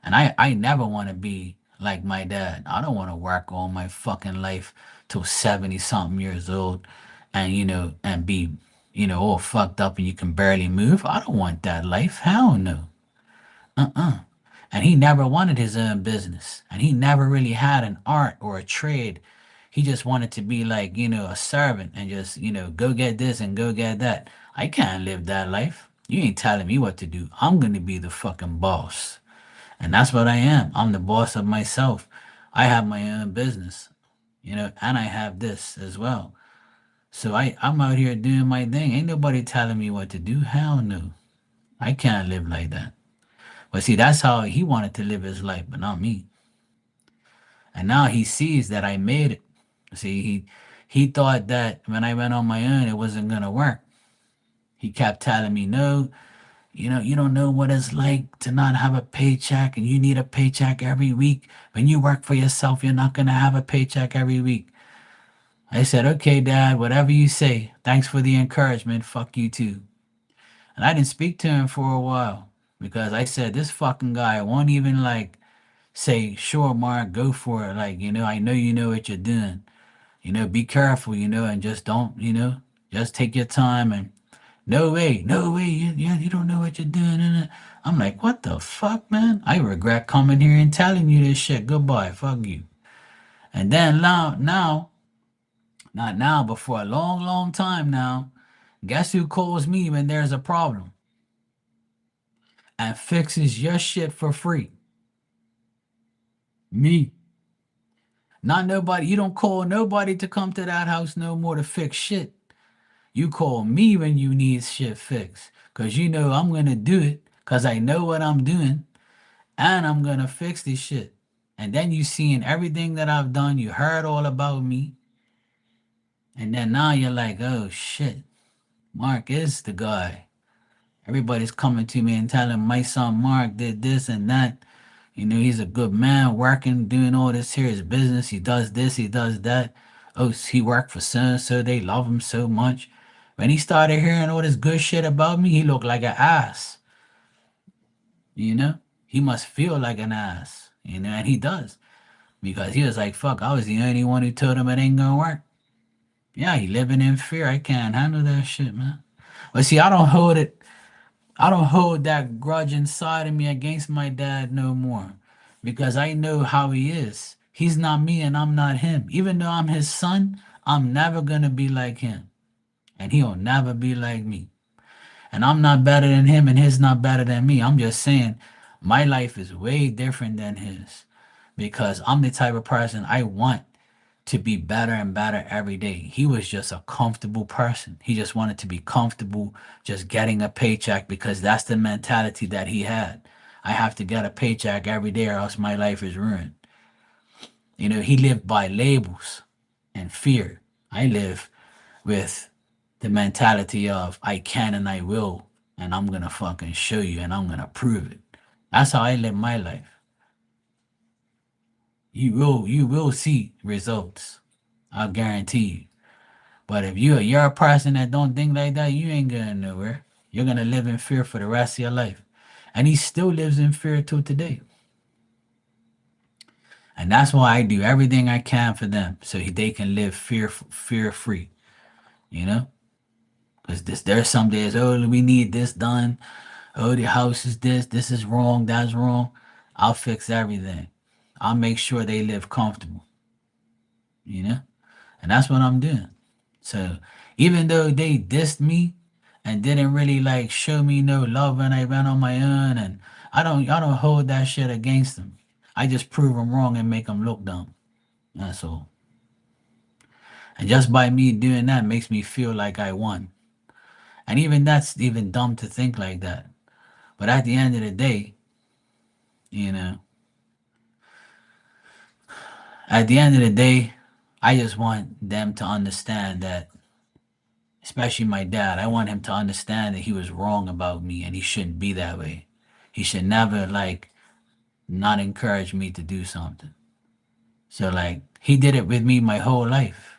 And I never want to be like my dad. I don't want to work all my fucking life till 70 something years old and, and be, all fucked up and you can barely move. I don't want that life. Hell no. Uh-uh. And he never wanted his own business. And he never really had an art or a trade. He just wanted to be like, a servant and just, go get this and go get that. I can't live that life. You ain't telling me what to do. I'm going to be the fucking boss. And that's what I am. I'm the boss of myself. I have my own business, and I have this as well. So I'm out here doing my thing. Ain't nobody telling me what to do. Hell no. I can't live like that. But see, that's how he wanted to live his life, but not me. And now he sees that I made it. See, he thought that when I went on my own, it wasn't gonna work. He kept telling me, no, you don't know what it's like to not have a paycheck and you need a paycheck every week. When you work for yourself, you're not gonna have a paycheck every week. I said, okay, Dad, whatever you say. Thanks for the encouragement. Fuck you too. And I didn't speak to him for a while because I said, this fucking guy won't even like say, sure, Mark, go for it. Like, I know you know what you're doing. Be careful, and just don't, just take your time and no way, you don't know what you're doing. And I'm like, what the fuck, man? I regret coming here and telling you this shit. Goodbye, fuck you. And then now, not now, but for a long, long time now, guess who calls me when there's a problem and fixes your shit for free? Me. Not nobody. You don't call nobody to come to that house no more to fix shit. You call me when you need shit fixed. Cause you know I'm gonna do it. Cause I know what I'm doing. And I'm gonna fix this shit. And then you seeing everything that I've done, you heard all about me, and then now you're like, oh shit, Mark is the guy. Everybody's coming to me and telling my son Mark did this and that. He's a good man, working, doing all this here, his business. He does this, he does that. Oh, he worked for so and so. They love him so much. When he started hearing all this good shit about me, he looked like an ass. You know, he must feel like an ass. And he does. Because he was like, fuck, I was the only one who told him it ain't gonna work. Yeah, he living in fear. I can't handle that shit, man. But see, I don't hold that grudge inside of me against my dad no more. Because I know how he is. He's not me and I'm not him. Even though I'm his son, I'm never gonna be like him. And he'll never be like me. And I'm not better than him and he's not better than me. I'm just saying my life is way different than his. Because I'm the type of person I want to be better and better every day. He was just a comfortable person. He just wanted to be comfortable just getting a paycheck because that's the mentality that he had. I have to get a paycheck every day or else my life is ruined. He lived by labels and fear. I live with the mentality of I can and I will, and I'm gonna fucking show you and I'm gonna prove it. That's how I live my life. You will see results. I'll guarantee you. But if you're a person that don't think like that, you ain't going nowhere. You're gonna live in fear for the rest of your life. And he still lives in fear till today. And that's why I do everything I can for them so they can live fear free. You know, because there's some days, oh, we need this done. Oh, the house is this. This is wrong. That's wrong. I'll fix everything. I'll make sure they live comfortable. You know, and that's what I'm doing. So even though they dissed me and didn't really like show me no love when I went on my own, and I don't hold that shit against them. I just prove them wrong and make them look dumb. That's all. And just by me doing that makes me feel like I won. And even that's even dumb to think like that. But at the end of the day, you know, at the end of the day, I just want them to understand that, especially my dad, I want him to understand that he was wrong about me and he shouldn't be that way. He should never like not encourage me to do something. So like he did it with me my whole life.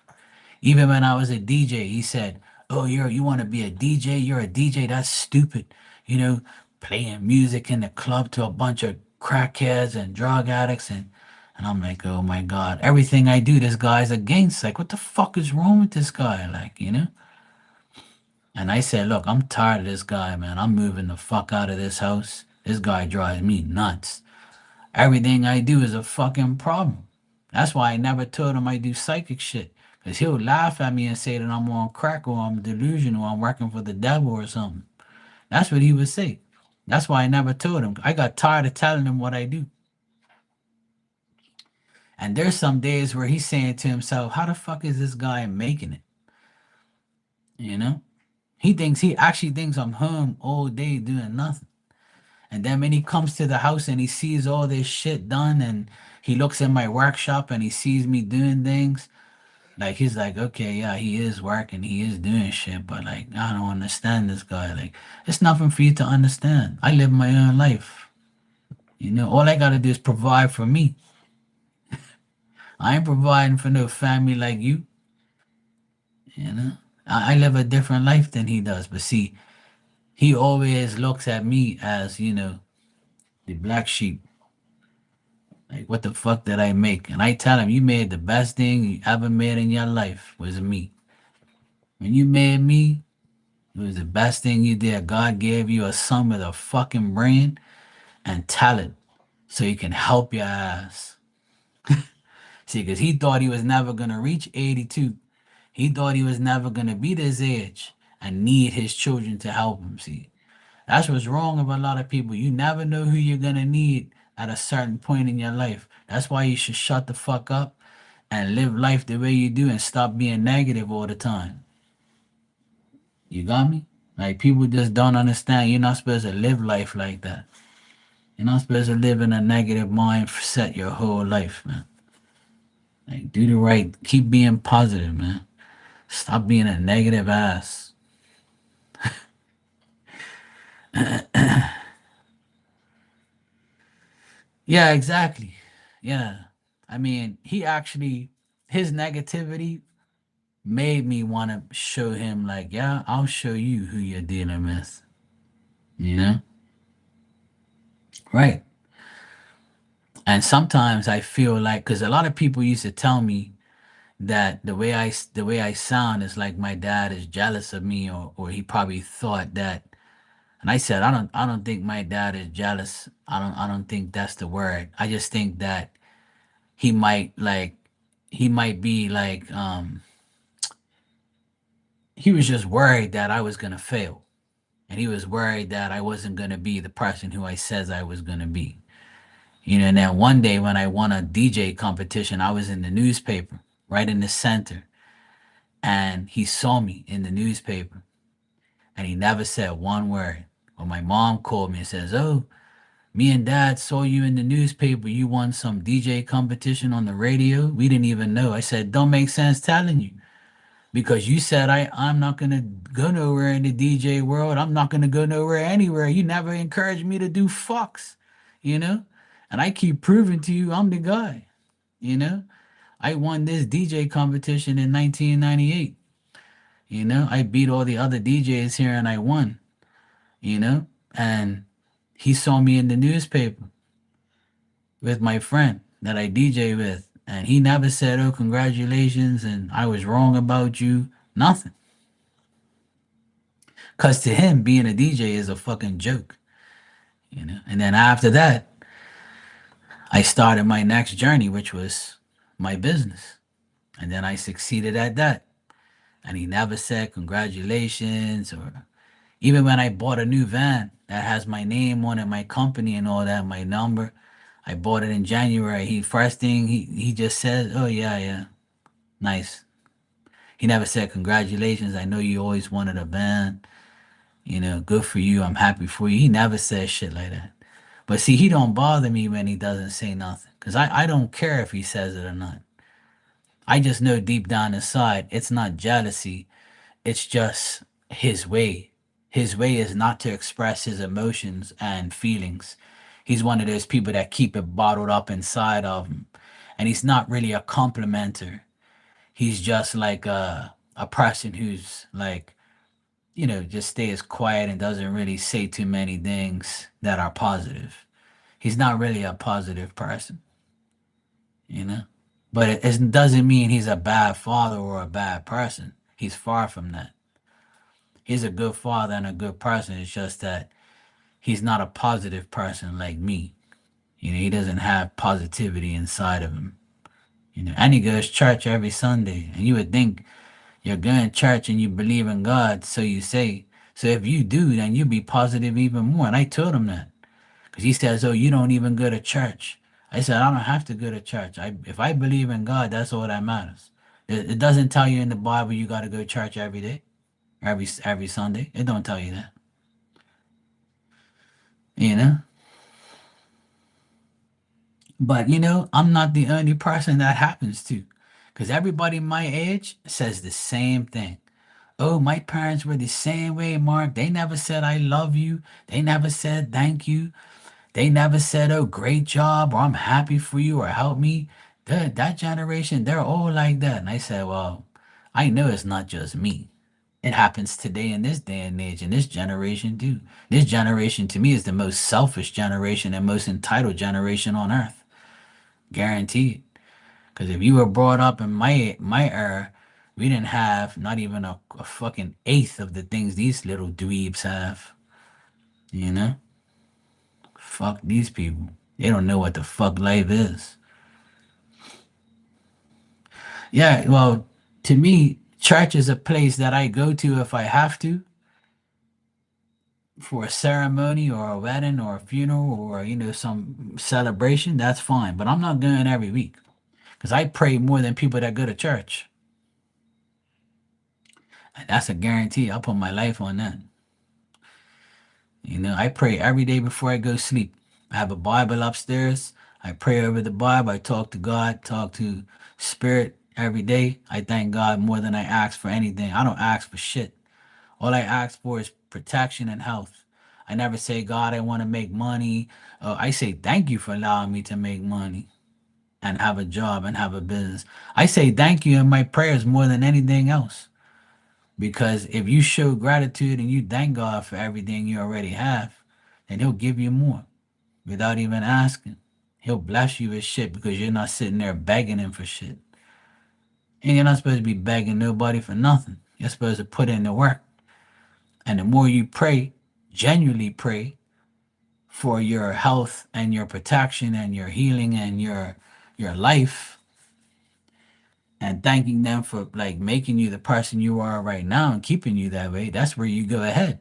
Even when I was a DJ, he said, "Oh, you want to be a DJ? You're a DJ. That's stupid. You know, playing music in the club to a bunch of crackheads and drug addicts, and I'm like, oh my God, everything I do, this guy's against. Like, what the fuck is wrong with this guy? Like, you know? And I said, look, I'm tired of this guy, man. I'm moving the fuck out of this house. This guy drives me nuts. Everything I do is a fucking problem. That's why I never told him I do psychic shit. Because he'll laugh at me and say that I'm on crack or I'm delusional or I'm working for the devil or something. That's what he would say. That's why I never told him. I got tired of telling him what I do. And there's some days where he's saying to himself, how the fuck is this guy making it? You know? He actually thinks I'm home all day doing nothing. And then when he comes to the house and he sees all this shit done and he looks in my workshop and he sees me doing things, like he's like, okay, yeah, he is working, he is doing shit, but like I don't understand this guy. Like, it's nothing for you to understand. I live my own life. You know, all I gotta do is provide for me. I ain't providing for no family like you. You know, I live a different life than he does. But see, he always looks at me as, you know, the black sheep. Like, what the fuck did I make? And I tell him, you made the best thing you ever made in your life was me. When you made me, it was the best thing you did. God gave you a son with a fucking brain and talent so he can help your ass. See, because he thought he was never going to reach 82. He thought he was never going to be this age and need his children to help him. See, that's what's wrong with a lot of people. You never know who you're going to need at a certain point in your life. That's why you should shut the fuck up and live life the way you do and stop being negative all the time. You got me? Like, people just don't understand. You're not supposed to live life like that. You're not supposed to live in a negative mindset your whole life, man. Like, do the right, keep being positive, man. Stop being a negative ass. Yeah, exactly. Yeah. I mean, his negativity made me want to show him, like, yeah, I'll show you who you're dealing with. You know? Right. And sometimes I feel like, because a lot of people used to tell me that the way I sound is like my dad is jealous of me, or he probably thought that. And I said, I don't think my dad is jealous. I don't think that's the word. I just think that he might like he might be like he was just worried that I was gonna fail. And he was worried that I wasn't gonna be the person who I says I was gonna be. You know, and then one day when I won a DJ competition, I was in the newspaper, right in the center. And he saw me in the newspaper and he never said one word. When my mom called me and says, oh, me and dad saw you in the newspaper. You won some DJ competition on the radio. We didn't even know. I said, don't make sense telling you because you said I'm not going to go nowhere in the DJ world. I'm not going to go nowhere anywhere. You never encouraged me to do fucks, you know? And I keep proving to you I'm the guy, you know? I won this DJ competition in 1998. You know, I beat all the other DJs here and I won, you know? And he saw me in the newspaper with my friend that I DJ with. And he never said, oh, congratulations, and I was wrong about you. Nothing. Because to him, being a DJ is a fucking joke, you know? And then after that, I started my next journey, which was my business. And then I succeeded at that. And he never said congratulations, or even when I bought a new van that has my name on it, my company and all that, my number, I bought it in January. He first thing he just said, "Oh yeah, yeah, nice." He never said congratulations. I know you always wanted a van. You know, good for you. I'm happy for you. He never said shit like that. But see, he don't bother me when he doesn't say nothing, cause I don't care if he says it or not. I just know deep down inside it's not jealousy. It's just his way. His way is not to express his emotions and feelings. He's one of those people that keep it bottled up inside of him. And he's not really a complimenter. He's just like a person who's like, just stays quiet and doesn't really say too many things that are positive. He's not really a positive person, you know? But it doesn't mean he's a bad father or a bad person. He's far from that. He's a good father and a good person. It's just that he's not a positive person like me. He doesn't have positivity inside of him. And he goes to church every Sunday. And you would think you're going to church and you believe in God, so you say. So if you do, then you'll be positive even more. And I told him that. Because he says, "Oh, you don't even go to church." I said, "I don't have to go to church. If I believe in God, that's all that matters. It doesn't tell you in the Bible you got to go to church every day, every Sunday. It don't tell you that. You know. But I'm not the only person that happens to, because everybody my age says the same thing. Oh, my parents were the same way, Mark. They never said I love you. They never said thank you. They never said, "Oh, great job," or "I'm happy for you," or "help me." That generation, they're all like that. And I said, well, I know it's not just me. It happens today in this day and age, in this generation too. This generation to me is the most selfish generation and most entitled generation on earth. Guaranteed. Because if you were brought up in my era, we didn't have not even a fucking eighth of the things these little dweebs have. You know? Fuck these people. They don't know what the fuck life is. Yeah, well, to me, church is a place that I go to if I have to for a ceremony or a wedding or a funeral or some celebration. That's fine, but I'm not going every week because I pray more than people that go to church. And that's a guarantee. I'll put my life on that. I pray every day before I go to sleep. I have a Bible upstairs. I pray over the Bible. I talk to God, talk to Spirit every day. I thank God more than I ask for anything. I don't ask for shit. All I ask for is protection and health. I never say, "God, I want to make money." I say, "Thank you for allowing me to make money and have a job and have a business." I say thank you in my prayers more than anything else. Because if you show gratitude and you thank God for everything you already have, then He'll give you more without even asking. He'll bless you with shit because you're not sitting there begging Him for shit. And you're not supposed to be begging nobody for nothing. You're supposed to put in the work. And the more you pray, genuinely pray for your health and your protection and your healing and your life, and thanking them for like making you the person you are right now and keeping you that way, that's where you go ahead.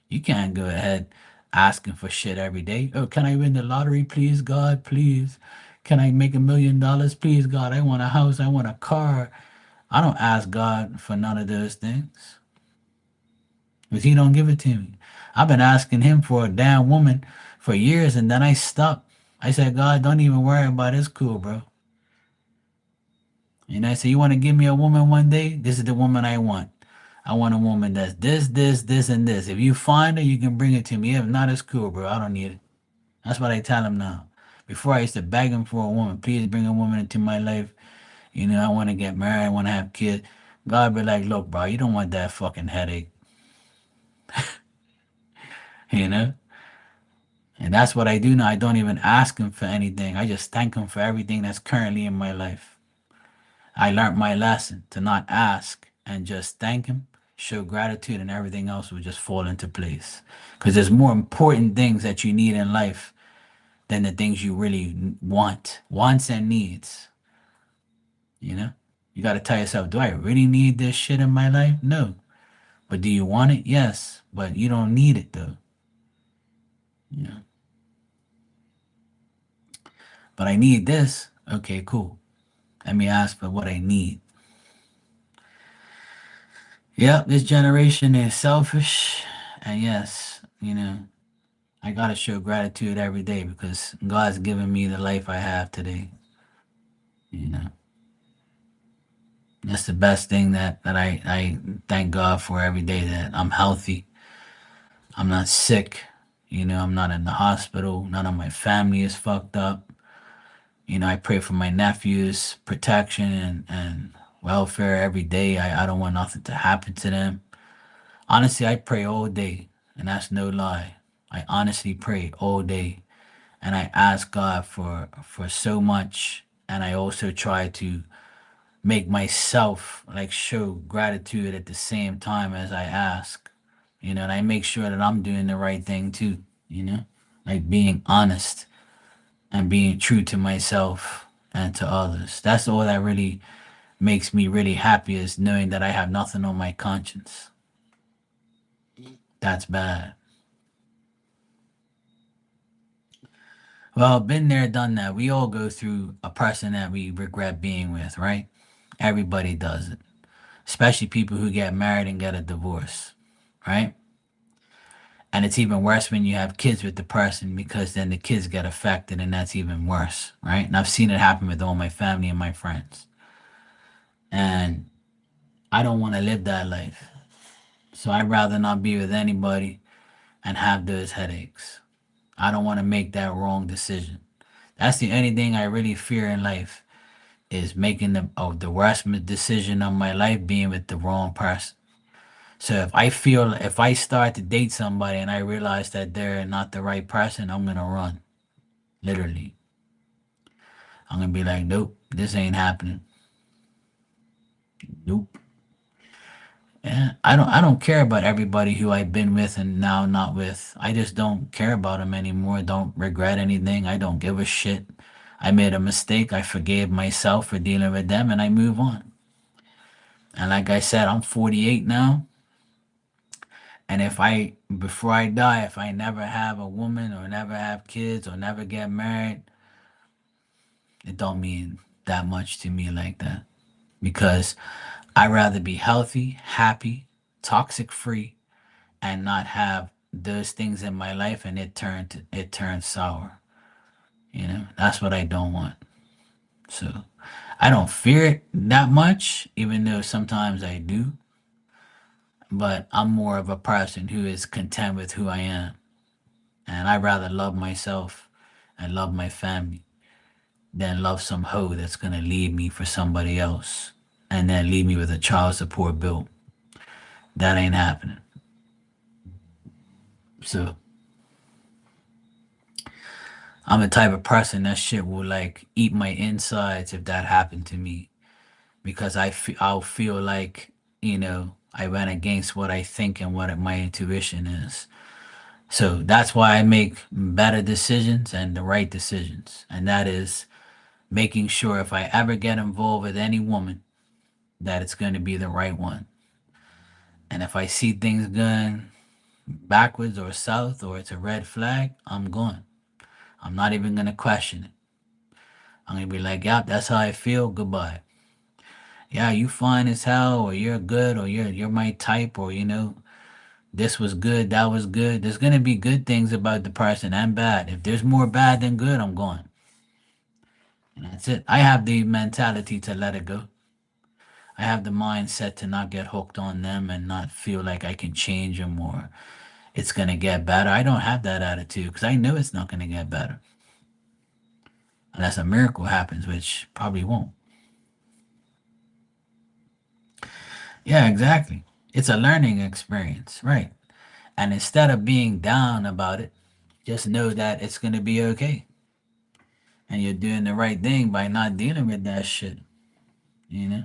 You can't go ahead asking for shit every day. "Oh, can I win the lottery, please, God? Please. Can I make $1 million? Please, God. I want a house. I want a car." I don't ask God for none of those things because He don't give it to me. I've been asking Him for a damn woman for years, and then I stopped. I said, "God, don't even worry about it. It's cool, bro." And I said, "You want to give me a woman one day? This is the woman I want. I want a woman that's this, and this. If you find her, you can bring it to me. If not, it's cool, bro. I don't need it." That's what I tell him now. Before I used to beg him for a woman. "Please bring a woman into my life. I want to get married. I want to have kids." God be like, "Look, bro, you don't want that fucking headache." You know? And that's what I do now. I don't even ask him for anything. I just thank him for everything that's currently in my life. I learned my lesson to not ask and just thank him, show gratitude, and everything else will just fall into place. Because there's more important things that you need in life than the things you really want. Wants and needs. You know? You got to tell yourself, do I really need this shit in my life? No. But do you want it? Yes. But you don't need it though. You know? But I need this. Okay, cool. Let me ask for what I need. Yep, this generation is selfish. And yes, I got to show gratitude every day because God's given me the life I have today. You know, that's the best thing that I thank God for every day, that I'm healthy. I'm not sick. I'm not in the hospital. None of my family is fucked up. I pray for my nephews' protection and welfare every day. I don't want nothing to happen to them. Honestly, I pray all day, and that's no lie. I honestly pray all day, and I ask God for so much, and I also try to make myself like show gratitude at the same time as I ask, and I make sure that I'm doing the right thing too, like being honest and being true to myself and to others. That's all that really makes me really happy, is knowing that I have nothing on my conscience. That's bad. Well, been there, done that. We all go through a person that we regret being with, right? Everybody does it, especially people who get married and get a divorce, right? And it's even worse when you have kids with the person, because then the kids get affected, and that's even worse, right? And I've seen it happen with all my family and my friends. And I don't want to live that life. So I'd rather not be with anybody and have those headaches. I don't want to make that wrong decision. That's the only thing I really fear in life, is making the worst decision of my life, being with the wrong person. So if I start to date somebody and I realize that they're not the right person, I'm gonna run. Literally, I'm gonna be like, nope, this ain't happening. Nope. Yeah, I don't care about everybody who I've been with and now not with. I just don't care about them anymore. Don't regret anything. I don't give a shit. I made a mistake. I forgave myself for dealing with them, and I move on. And like I said, I'm 48 now. And before I die, if I never have a woman or never have kids or never get married, it don't mean that much to me like that. Because I'd rather be healthy, happy, toxic free, and not have those things in my life and it turns sour. That's what I don't want. So I don't fear it that much, even though sometimes I do. But I'm more of a person who is content with who I am. And I'd rather love myself and love my family than love some hoe that's gonna leave me for somebody else and then leave me with a child support bill. That ain't happening. So I'm the type of person that shit will like eat my insides if that happened to me, because I'll feel like, I went against what I think and what my intuition is. So that's why I make better decisions and the right decisions. And that is making sure if I ever get involved with any woman, that it's going to be the right one. And if I see things going backwards or south, or it's a red flag, I'm going. I'm not even going to question it. I'm going to be like, yep, that's how I feel. Goodbye. Yeah, you fine as hell, or you're good, or you're my type, or this was good, that was good. There's gonna be good things about the person and bad. If there's more bad than good, I'm going. And that's it. I have the mentality to let it go. I have the mindset to not get hooked on them and not feel like I can change them or it's gonna get better. I don't have that attitude because I know it's not gonna get better unless a miracle happens, which probably won't. Yeah, exactly. It's a learning experience, right? And instead of being down about it, just know that it's gonna be okay. And you're doing the right thing by not dealing with that shit. You know?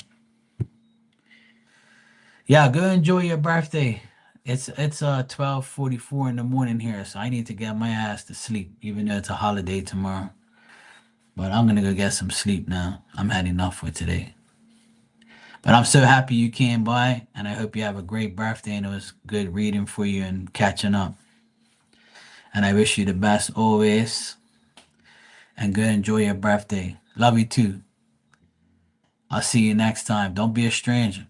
Yeah, go enjoy your birthday. It's 12:44 in the morning here, so I need to get my ass to sleep, even though it's a holiday tomorrow. But I'm gonna go get some sleep now. I'm had enough for today. But I'm so happy you came by, and I hope you have a great birthday and it was good reading for you and catching up. And I wish you the best always. And go enjoy your birthday. Love you too. I'll see you next time. Don't be a stranger.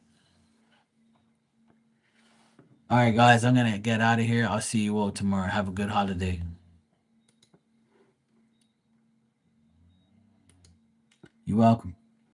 All right, guys, I'm gonna get out of here. I'll see you all tomorrow. Have a good holiday. You're welcome.